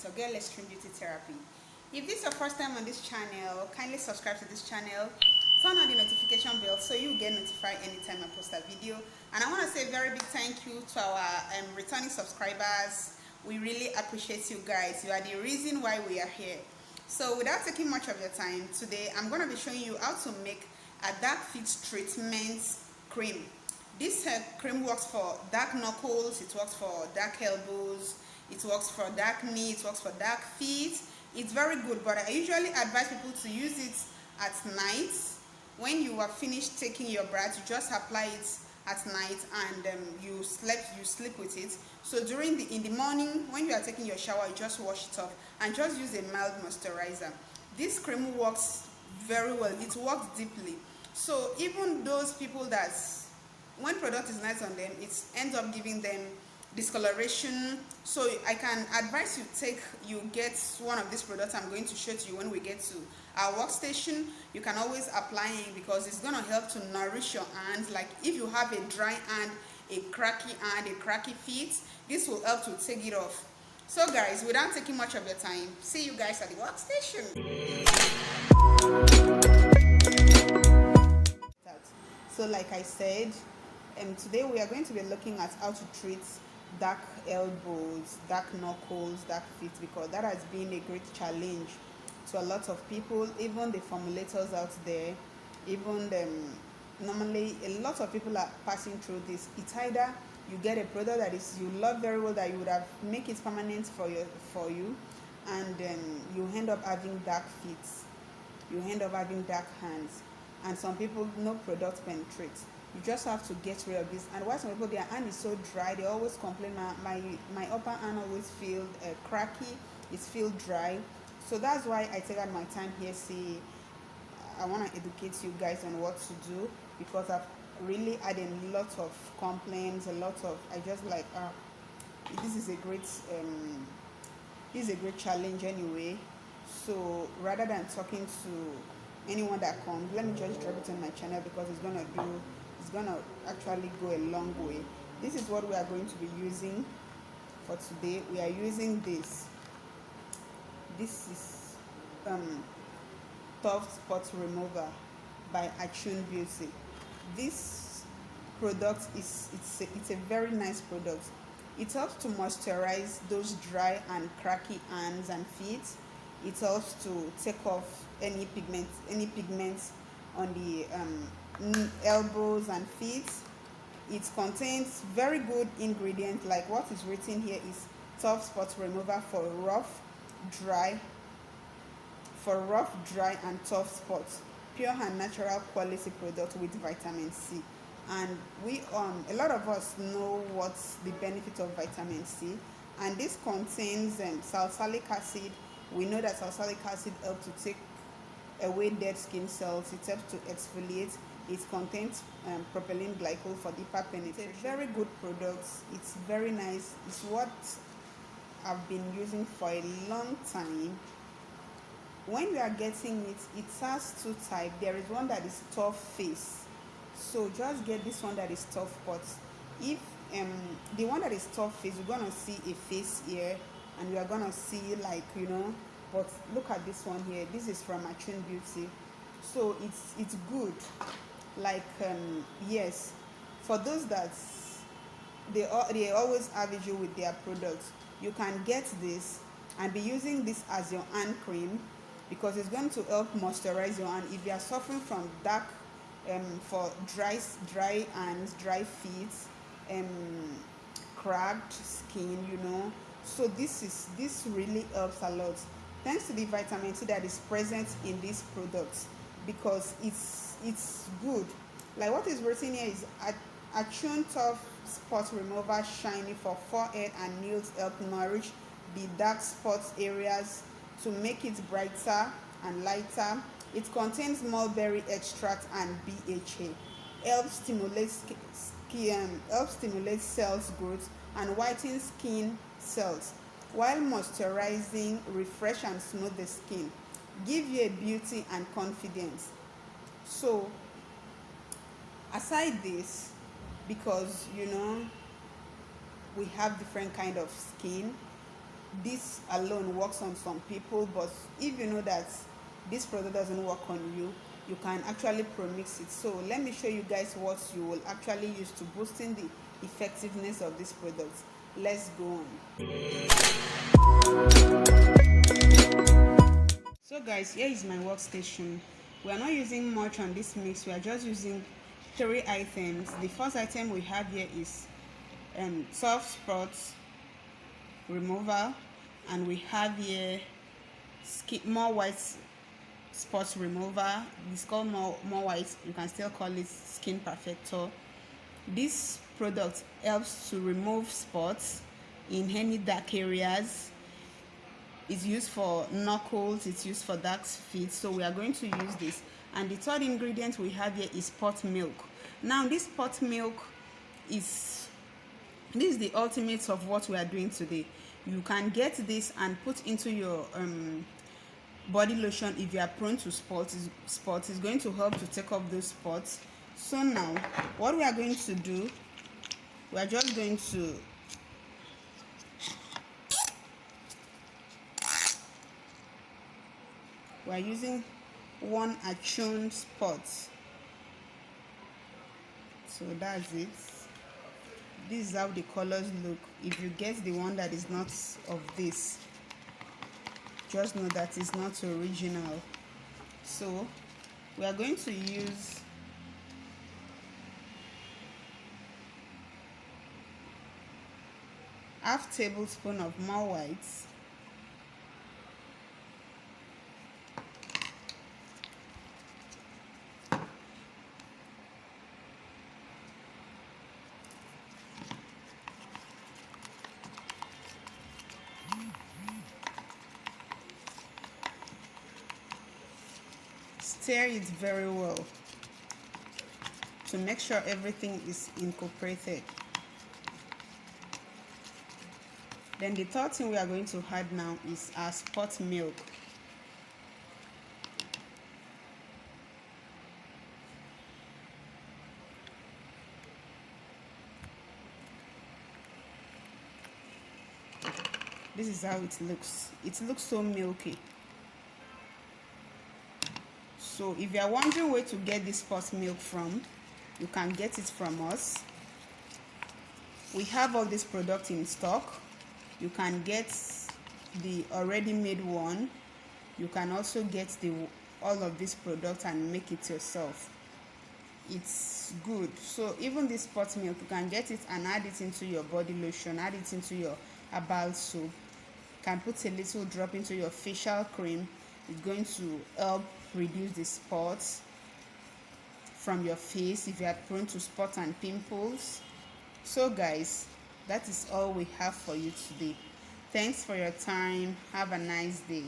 your girl Extreme Beauty Therapy. If this is your first time on this channel, kindly subscribe to this channel, turn on the notification bell so you get notified anytime I post a video. And I want to say a very big thank you to our returning subscribers. We really appreciate you guys. You are the reason why we are here. So without taking much of your time, today I'm going to be showing you how to make a dark feet treatment cream. This cream works for dark knuckles, it works for dark elbows, it works for dark knee, it works for dark feet. It's very good, but I usually advise people to use it at night. When you are finished taking your bath, you just apply it at night and you sleep with it. So in the morning when you are taking your shower, you just wash it off and just use a mild moisturizer. This cream works very well, it works deeply. So even those people that when product is nice on them, it ends up giving them discoloration. So I can advise you get one of these products I'm going to show to you when we get to our workstation. You can always apply it because it's going to help to nourish your hands. Like if you have a dry hand, a cracky feet, this will help to take it off. So guys, without taking much of your time, see you guys at the workstation. So like I said, today we are going to be looking at how to treat dark elbows, dark knuckles, dark feet, because that has been a great challenge to a lot of people, even the formulators out there, even normally a lot of people are passing through this. It's either you get a product that is you love very well, that you would have make it permanent for you, and then you end up having dark feet, you end up having dark hands, and some people no product penetrates. You just have to get rid of this. And why some people, their hand is so dry, they always complain, my upper hand always feels cracky, it feels dry. So that's why I take out my time here. See, I want to educate you guys on what to do, because I've really had a lot of complaints, I just like this is a great challenge anyway. So rather than talking to anyone that comes, let me just drop it on my channel, because it's gonna actually go a long way. This is what we are going to be using for today. We are using this is Tough Spot Remover by Whitening Beauty. This product it's a very nice product. It helps to moisturize those dry and cracky hands and feet. It helps to take off any pigments on the elbows and feet. It contains very good ingredients, like what is written here is Tough Spot Remover for rough, dry and tough spots. Pure and natural quality product with vitamin C. And we a lot of us know what's the benefit of vitamin C, and this contains salicylic acid. We know that salicylic acid helps to take away dead skin cells, it helps to exfoliate. It contains propylene glycol for deeper penetration. It's a very good product, it's very nice. It's what I've been using for a long time. When you are getting it, it has two types. There is one that is tough face, so just get this one that is tough spot. If the one that is tough face, you're gonna see a face here, and you are gonna see, like, but look at this one here. This is from Whitening Beauty, so it's good. Like yes, for those that they always have issue with their products, you can get this and be using this as your hand cream, because it's going to help moisturize your hand. If you are suffering from dark for dry hands, dry feet, cracked skin, so this really helps a lot, thanks to the vitamin C that is present in this product, because it's good. Like what is written here is Whitening Tough Spot Remover Shiny for forehead and nails, help nourish the dark spots areas to make it brighter and lighter. It contains mulberry extract and BHA, helps stimulate cells growth and whiten skin cells, while moisturizing, refresh and smooth the skin, give you a beauty and confidence. So aside this, because we have different kind of skin, this alone works on some people, but if you know that this product doesn't work on you, you can actually premix it. So let me show you guys what you will actually use to boosting the effectiveness of this product. Let's go on. So guys, here is my workstation. We are not using much on this mix. We are just using 3 items. The first item we have here is soft spots remover, and we have here more white spots remover. It's called more white, you can still call it skin perfector. This product helps to remove spots in any dark areas. It's used for knuckles, it's used for dark feet, so we are going to use this. And the third ingredient we have here is pot milk. Now this pot milk is the ultimate of what we are doing today. You can get this and put into your body lotion if you are prone to spots. It's going to help to take off those spots. So now what we are going to do, we are just going to we are using 1 attuned spot. So that's it. This is how the colors look. If you get the one that is not of this, just know that it's not original. So we are going to use half tablespoon of more whites, stir it very well to make sure everything is incorporated. Then the third thing we are going to add now is our spot milk. This is how it looks. It looks so milky. So if you are wondering where to get this spot milk from, you can get it from us. We have all this product in stock. You can get the already made one. You can also get all of this product and make it yourself. It's good. So even this spot milk, you can get it and add it into your body lotion, add it into your herbal soap. You can put a little drop into your facial cream. It's going to help reduce the spots from your face if you are prone to spots and pimples. So guys, that is all we have for you today. Thanks for your time. Have a nice day.